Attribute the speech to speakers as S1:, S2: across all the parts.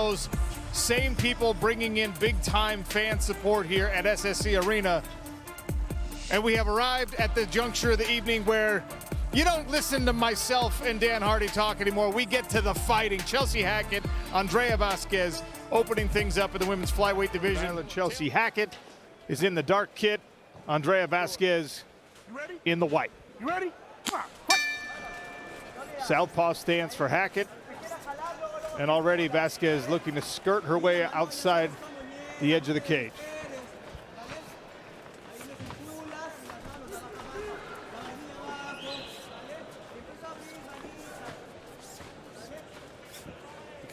S1: those same people bringing in big-time fan support here at SSC Arena. And we have arrived at the juncture of the evening where you don't listen to myself and Dan Hardy talk anymore. We get to the fighting. Chelsea Hackett, Andrea Vázquez opening things up in the women's flyweight division. Chelsea Hackett is in the dark kit. Andrea Vázquez in the white.
S2: You ready? Come on, fight.
S1: Southpaw stance for Hackett. And already Vázquez looking to skirt her way outside the edge of the cage.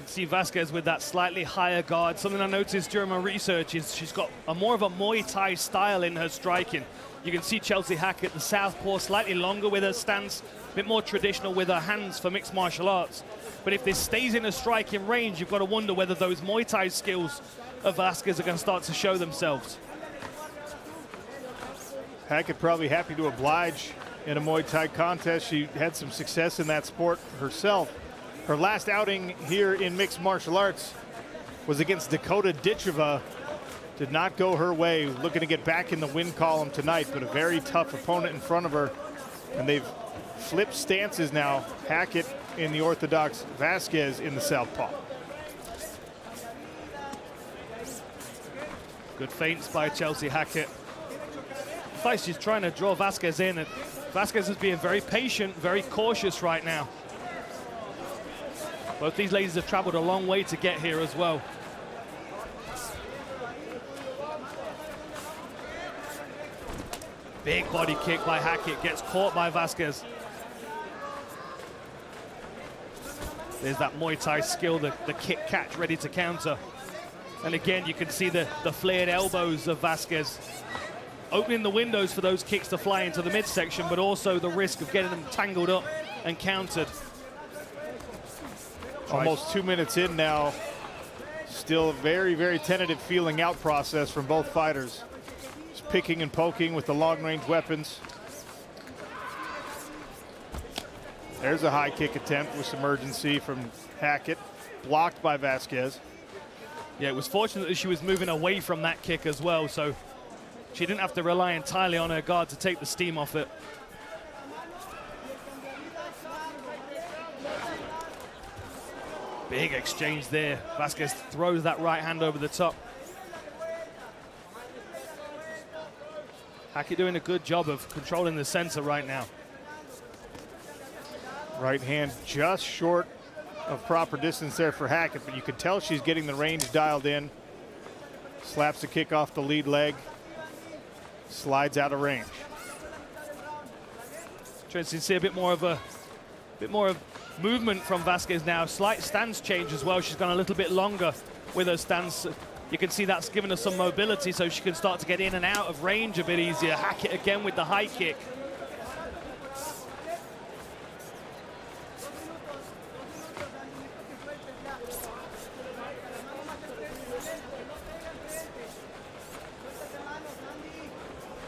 S3: See Vázquez with that slightly higher guard. Something I noticed during my research is she's got more of a Muay Thai style in her striking. You can see Chelsea Hackett, the southpaw, slightly longer with her stance, a bit more traditional with her hands for mixed martial arts. But if this stays in a striking range, you've got to wonder whether those Muay Thai skills of Vázquez are going to start to show themselves.
S1: Hackett probably happy to oblige in a Muay Thai contest. She had some success in that sport herself. Her last outing here in mixed martial arts was against Dakota Ditcheva. Did not go her way. Looking to get back in the win column tonight, but a very tough opponent in front of her. And they've flipped stances now. Hackett in the orthodox, Vázquez in the southpaw.
S3: Good feints by Chelsea Hackett. In fact, she's trying to draw Vázquez in. And Vázquez is being very patient, very cautious right now. Both these ladies have traveled a long way to get here as well. Big body kick by Hackett, gets caught by Vázquez. There's that Muay Thai skill, the kick catch ready to counter. And again, you can see the flared elbows of Vázquez, opening the windows for those kicks to fly into the midsection, but also the risk of getting them tangled up and countered.
S1: Almost 2 minutes in now. Still a very, very tentative feeling out process from both fighters. Just picking and poking with the long-range weapons. There's a high kick attempt with some urgency from Hackett, blocked by Vázquez.
S3: Yeah, it was fortunate that she was moving away from that kick as well, so she didn't have to rely entirely on her guard to take the steam off it. Big exchange there. Vázquez throws that right hand over the top. Hackett doing a good job of controlling the center right now.
S1: Right hand just short of proper distance there for Hackett, but you can tell she's getting the range dialed in. Slaps the kick off the lead leg. Slides out of range.
S3: Interesting to see a bit more of movement from Vázquez now. Slight stance change as well. She's gone a little bit longer with her stance. You can see that's given her some mobility so she can start to get in and out of range a bit easier. Hackett again with the high kick.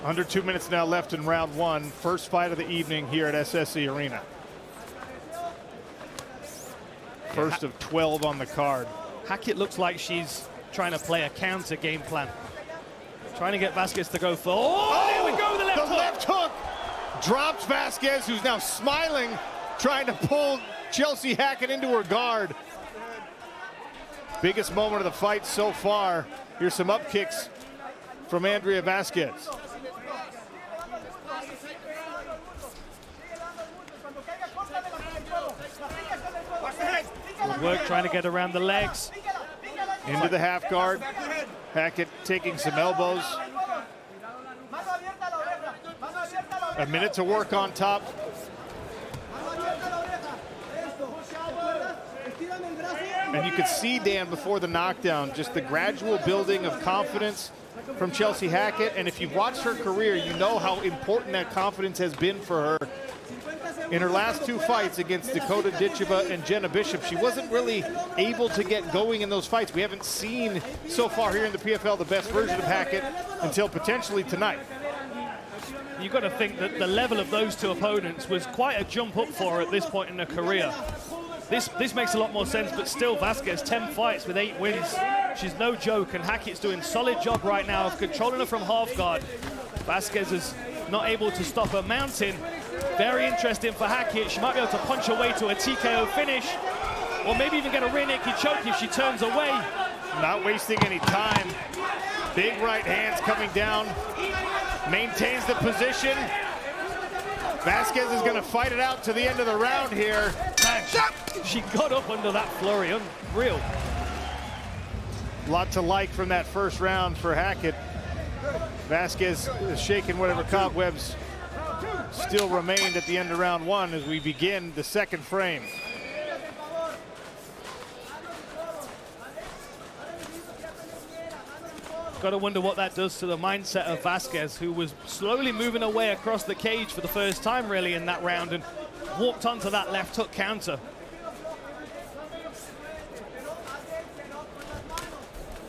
S1: Under 2 minutes now left in round one. First fight of the evening here at SSC Arena. First of 12 on the card.
S3: Hackett looks like she's trying to play a counter game plan. Trying to get Vázquez to go for, there we go, the left hook.
S1: Drops Vázquez, who's now smiling, trying to pull Chelsea Hackett into her guard. Biggest moment of the fight so far. Here's some up kicks from Andrea Vázquez.
S3: Good work trying to get around the legs.
S1: Into the half guard. Hackett taking some elbows. A minute to work on top. And you could see, Dan, before the knockdown, just the gradual building of confidence from Chelsea Hackett. And if you've watched her career, you know how important that confidence has been for her. In her last two fights against Dakota Ditcheva and Jenna Bishop, she wasn't really able to get going in those fights. We haven't seen so far here in the PFL the best version of Hackett until potentially tonight.
S3: You've got to think that the level of those two opponents was quite a jump up for her at this point in her career. This makes a lot more sense, but still Vázquez, 10 fights with 8 wins. She's no joke, and Hackett's doing a solid job right now of controlling her from half guard. Vázquez is not able to stop her mounting. Very interesting for Hackett. She might be able to punch her way to a TKO finish, or maybe even get a rear naked choke if she turns away.
S1: Not wasting any time. Big right hands coming down. Maintains the position. Vázquez is going to fight it out to the end of the round here.
S3: Man, she got up under that flurry. Unreal.
S1: A lot to like from that first round for Hackett. Vázquez is shaking whatever cobwebs still remained at the end of round 1 as we begin the second frame.
S3: Got to wonder what that does to the mindset of Vázquez, who was slowly moving away across the cage for the first time really in that round and walked onto that left hook counter.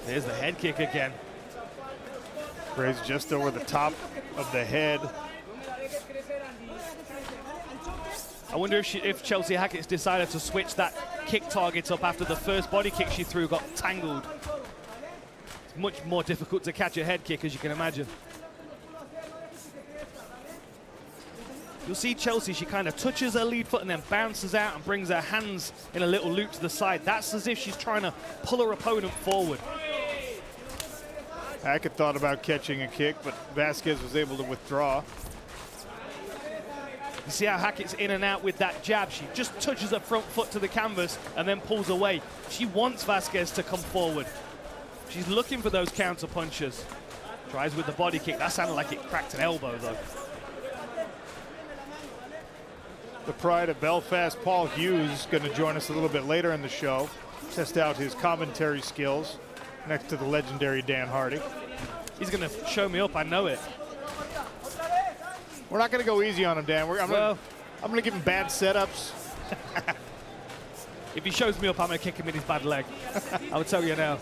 S3: There's the head kick again.
S1: Grazed just over the top of the head.
S3: I wonder if Chelsea Hackett's decided to switch that kick target up after the first body kick she threw got tangled. It's much more difficult to catch a head kick, as you can imagine. You'll see Chelsea, she kind of touches her lead foot and then bounces out and brings her hands in a little loop to the side. That's as if she's trying to pull her opponent forward.
S1: Hackett thought about catching a kick, but Vázquez was able to withdraw.
S3: You see how Hackett's in and out with that jab. She just touches her front foot to the canvas and then pulls away. She wants Vázquez to come forward. She's looking for those counter punches. Tries with the body kick. That sounded like it cracked an elbow, though.
S1: The pride of Belfast, Paul Hughes, going to join us a little bit later in the show. Test out his commentary skills next to the legendary Dan Hardy.
S3: He's going to show me up, I know it.
S1: We're not going to go easy on him, Dan. I'm going to give him bad setups.
S3: If he shows me up, I'm going to kick him in his bad leg. I will tell you now.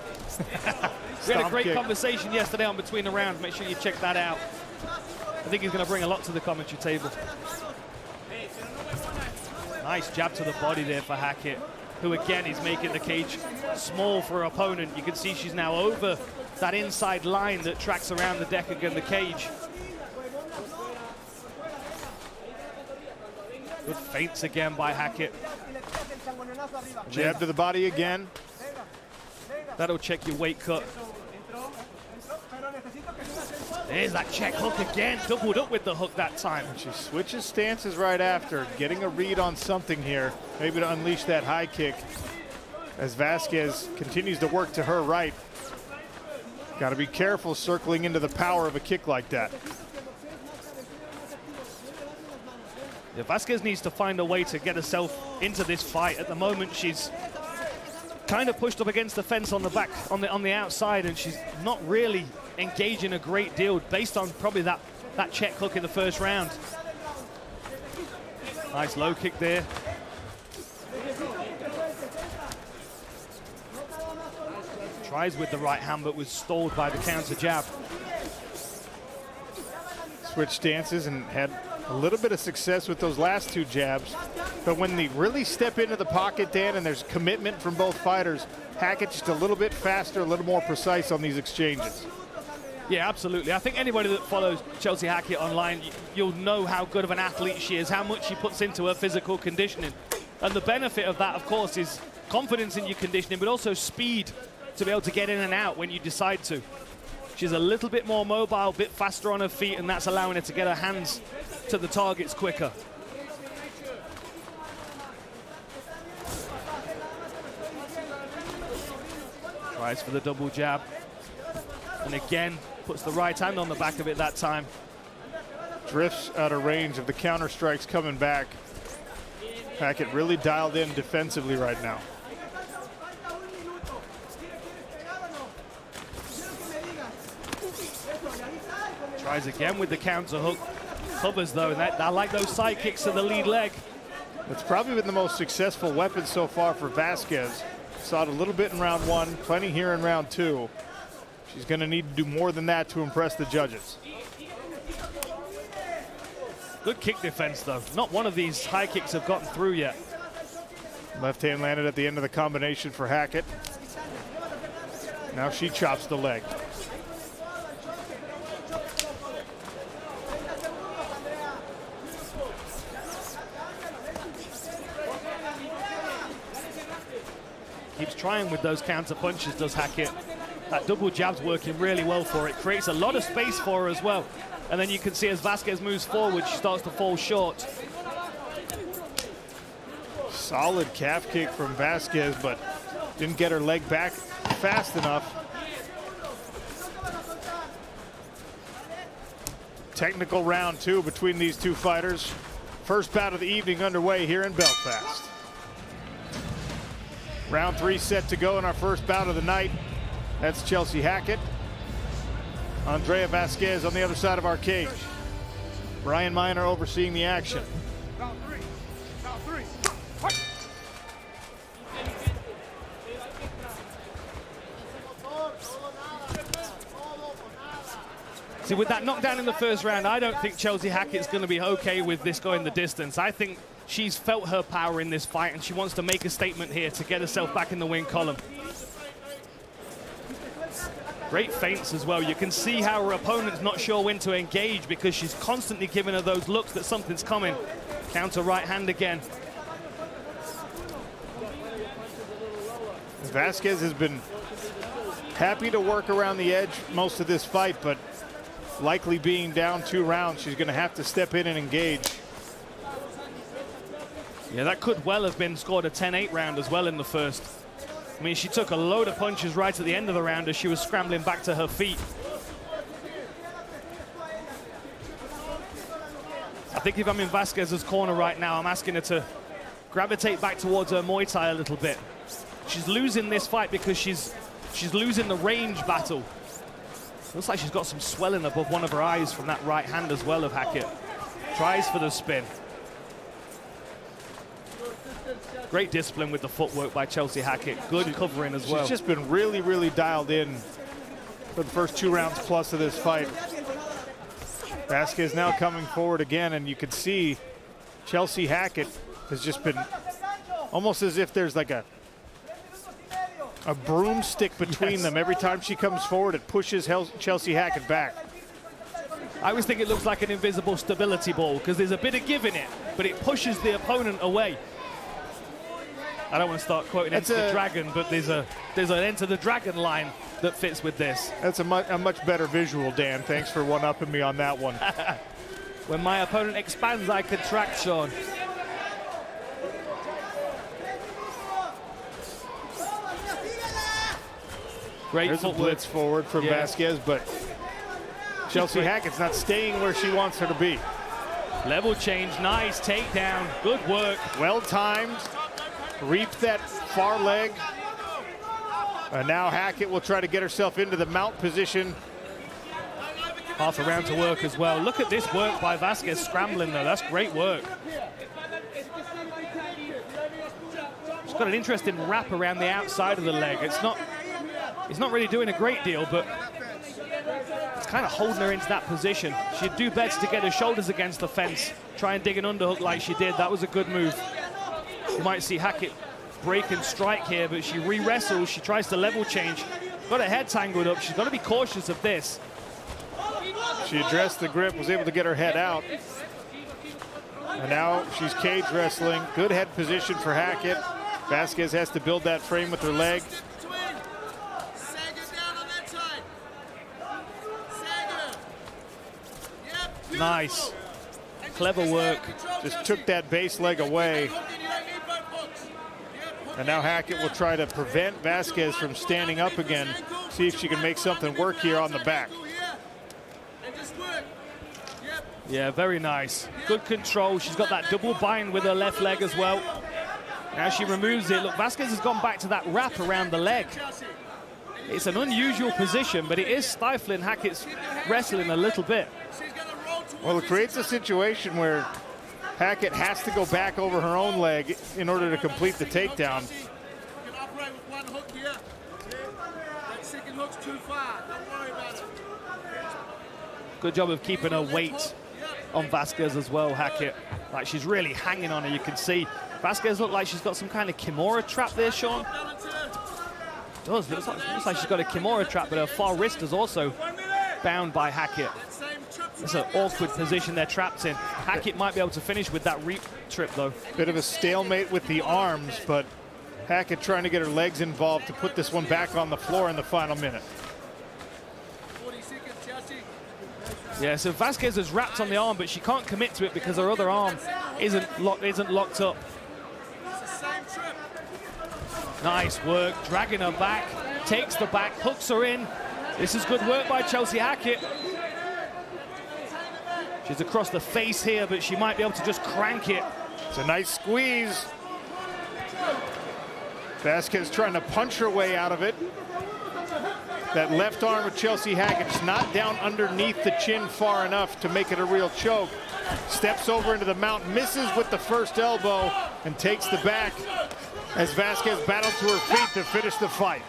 S3: We had a great conversation yesterday on Between the Rounds. Make sure you check that out. I think he's going to bring a lot to the commentary table. Nice jab to the body there for Hackett, who again is making the cage small for her opponent. You can see she's now over that inside line that tracks around the deck against the cage. Good feints again by Hackett.
S1: Jab to the body again.
S3: That'll check your weight cut. There's that check hook again, doubled up with the hook that time.
S1: She switches stances right after, getting a read on something here, maybe to unleash that high kick as Vázquez continues to work to her right. Got to be careful circling into the power of a kick like that.
S3: Yeah, Vázquez needs to find a way to get herself into this fight. At the moment, she's kind of pushed up against the fence on the back, on the outside, and she's not really engaging a great deal based on probably that check hook in the first round. Nice low kick there. Tries with the right hand, but was stalled by the counter jab.
S1: Switched stances and had a little bit of success with those last 2 jabs. But when they really step into the pocket, Dan, and there's commitment from both fighters, Hackett just a little bit faster, a little more precise on these exchanges.
S3: Yeah, absolutely. I think anybody that follows Chelsea Hackett online, you'll know how good of an athlete she is, how much she puts into her physical conditioning. And the benefit of that, of course, is confidence in your conditioning, but also speed to be able to get in and out when you decide to. She's a little bit more mobile, a bit faster on her feet, and that's allowing her to get her hands to the targets quicker. Tries for the double jab. And again, puts the right hand on the back of it that time.
S1: Drifts out of range of the counter strikes coming back. Hackett really dialed in defensively right now.
S3: Tries again with the counter hook. Covers though, and I like those side kicks to the lead leg.
S1: It's probably been the most successful weapon so far for Vázquez. Saw it a little bit in round 1, plenty here in round 2. She's going to need to do more than that to impress the judges.
S3: Good kick defense though. Not one of these high kicks have gotten through yet.
S1: Left hand landed at the end of the combination for Hackett. Now she chops the leg.
S3: Keeps trying with those counter punches, does Hackett. That double jab's working really well for her. It creates a lot of space for her as well. And then you can see as Vázquez moves forward, she starts to fall short.
S1: Solid calf kick from Vázquez, but didn't get her leg back fast enough. Technical round 2 between these two fighters. First bout of the evening underway here in Belfast. Round 3 set to go in our first bout of the night. That's Chelsea Hackett. Andrea Vázquez on the other side of our cage. Brian Miner overseeing the action.
S2: Round 3. Round 3.
S3: See, with that knockdown in the first round, I don't think Chelsea Hackett's going to be okay with this going the distance. I think she's felt her power in this fight, and she wants to make a statement here to get herself back in the win column. Great feints as well. You can see how her opponent's not sure when to engage because she's constantly giving her those looks that something's coming. Counter right hand again.
S1: Vázquez has been happy to work around the edge most of this fight, but likely being down 2 rounds, she's going to have to step in and engage.
S3: Yeah, that could well have been scored a 10-8 round as well in the first. I mean, she took a load of punches right at the end of the round as she was scrambling back to her feet. I think if I'm in Vázquez's corner right now, I'm asking her to gravitate back towards her Muay Thai a little bit. She's losing this fight because she's losing the range battle. Looks like she's got some swelling above one of her eyes from that right hand as well of Hackett. Tries for the spin. Great discipline with the footwork by Chelsea Hackett. Good covering as well.
S1: She's just been really, really dialed in for the first 2 rounds plus of this fight. Vázquez now coming forward again, and you can see Chelsea Hackett has just been almost as if there's like a broomstick between them. Every time she comes forward, it pushes Chelsea Hackett back.
S3: I always think it looks like an invisible stability ball because there's a bit of give in it, but it pushes the opponent away. I don't want to start quoting Enter the Dragon, but there's an Enter the Dragon line that fits with this.
S1: That's a much better visual, Dan. Thanks for one-upping me on that one.
S3: When my opponent expands, I contract, Sean. Great
S1: There's a blitz forward from Vázquez, but Chelsea Hackett's not staying where she wants her to be.
S3: Level change, nice takedown, good work.
S1: Well timed, reaped that far leg. And now Hackett will try to get herself into the mount position.
S3: Half a round to work as well. Look at this work by Vázquez scrambling though, that's great work. She's got an interesting wrap around the outside of the leg. It's not really doing a great deal, but it's kind of holding her into that position. She'd do better to get her shoulders against the fence, try and dig an underhook like she did. That was a good move. You might see Hackett break and strike here, but she re-wrestles. She tries to level change. Got her head tangled up. She's got to be cautious of this.
S1: She addressed the grip, was able to get her head out. And now she's cage wrestling. Good head position for Hackett. Vázquez has to build that frame with her leg.
S3: Nice. Clever work.
S1: Just took that base leg away. And now Hackett will try to prevent Vázquez from standing up again. See if she can make something work here on the back.
S3: Yeah, very nice. Good control. She's got that double bind with her left leg as well. Now she removes it. Look, Vázquez has gone back to that wrap around the leg. It's an unusual position, but it is stifling Hackett's wrestling a little bit.
S1: Well, it creates a situation where Hackett has to go back over her own leg in order to complete the takedown.
S3: Good job of keeping her weight on Vázquez as well, Hackett. Like she's really hanging on her. You can see Vázquez looked like she's got some kind of Kimura trap there, Sean. It does. Looks like she's got a Kimura trap, but her far wrist is also bound by Hackett. It's an awkward position they're trapped in. Hackett might be able to finish with that reap trip, though.
S1: Bit of a stalemate with the arms, but Hackett trying to get her legs involved to put this one back on the floor in the final minute.
S3: Yeah, so Vázquez is wrapped on the arm, but she can't commit to it because her other arm isn't locked up. Nice work, dragging her back, takes the back, hooks her in. This is good work by Chelsea Hackett. She's across the face here, but she might be able to just crank it.
S1: It's a nice squeeze. Vázquez trying to punch her way out of it. That left arm of Chelsea Hackett's not down underneath the chin far enough to make it a real choke. Steps over into the mount, misses with the first elbow, and takes the back as Vázquez battled to her feet to finish the fight.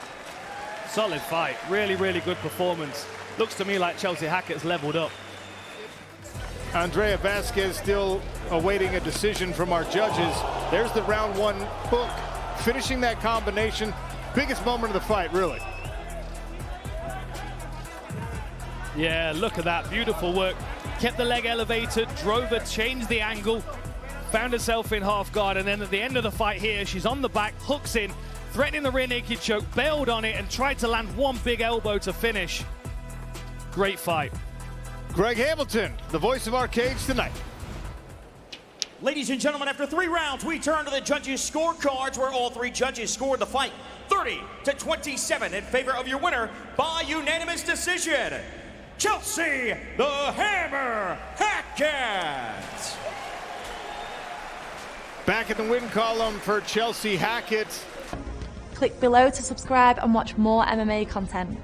S3: Solid fight, really, really good performance. Looks to me like Chelsea Hackett's leveled up.
S1: Andrea Vázquez still awaiting a decision from our judges. There's the round one hook, finishing that combination. Biggest moment of the fight, really.
S3: Yeah, look at that, beautiful work. Kept the leg elevated, drove her, changed the angle, found herself in half guard, and then at the end of the fight here, she's on the back, hooks in, threatening the rear naked choke, bailed on it, and tried to land one big elbow to finish. Great fight.
S1: Greg Hamilton, the voice of our cage tonight.
S4: Ladies and gentlemen, after 3 rounds, we turn to the judges' scorecards where all 3 judges scored the fight 30-27 in favor of your winner by unanimous decision, Chelsea the Hammer Hackett.
S1: Back in the win column for Chelsea Hackett.
S5: Click below to subscribe and watch more MMA content.